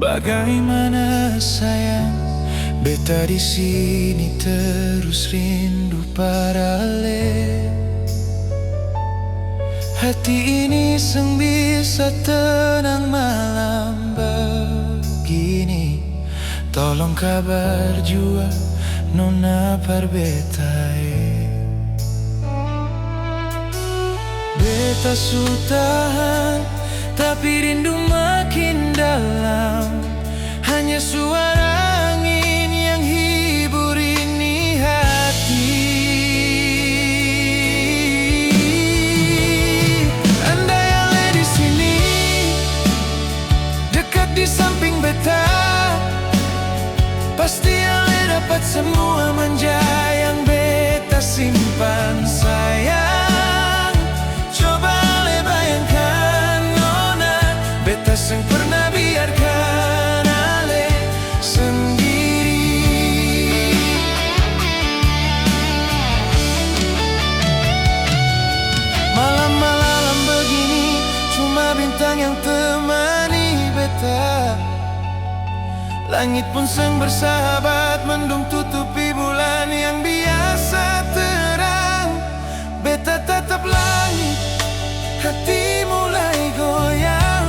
Bagaimana sayang, beta di sini terus rindu pada Ale. Hati ini seng bisa tenang malam begini. Tolong kabar jua nona par beta. Beta sutahan, tapi rindu makin dalam. Hanya suara angin yang hibur ini hati. Andai Ale di sini, dekat di samping beta, pasti Ale dapat semua manja yang beta simpan sayang. Coba Ale bayangkan nona, beta seng pernah biarkan Ale sendiri. Malam-malam begini cuma bintang yang temani beta. Langit pun seng bersahabat, mendung tutupi bulan yang biasa terang. Beta tatap langit, hati mulai goyang.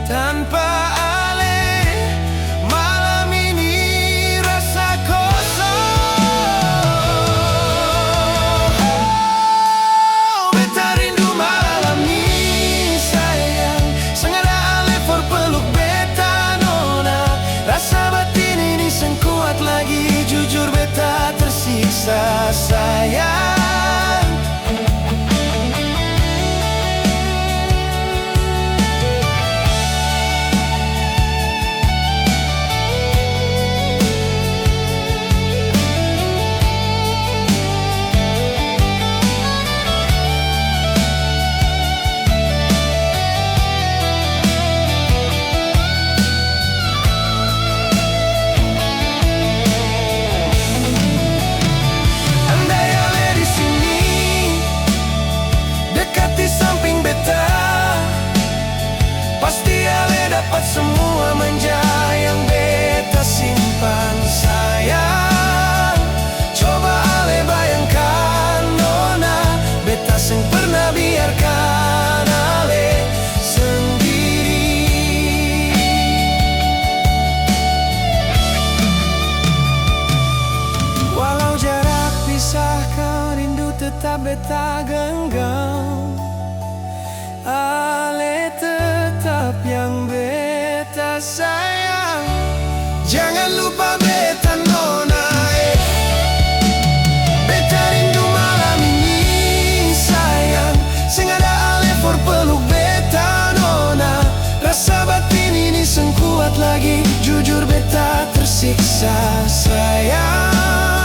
Tanpa Ale, malam ini rasa kosong. Oh, beta rindu malam ini sayang. Seng ada Ale for peluk beta nona. Rasa batin ini seng kuat lagi, jujur beta tersiksa sayang. Pasti Ale dapat semua manja yang beta simpan sayang. Coba Ale bayangkan nona, beta seng pernah biarkan Ale sendiri. Walau jarak pisahkan, rindu tetap beta genggam. Ale tetap yang beta sayang. Jangan lupa beta nona, beta rindu malam ini sayang. Seng ada Ale for peluk beta nona. Rasa batin ini seng kuat lagi, jujur beta tersiksa sayang.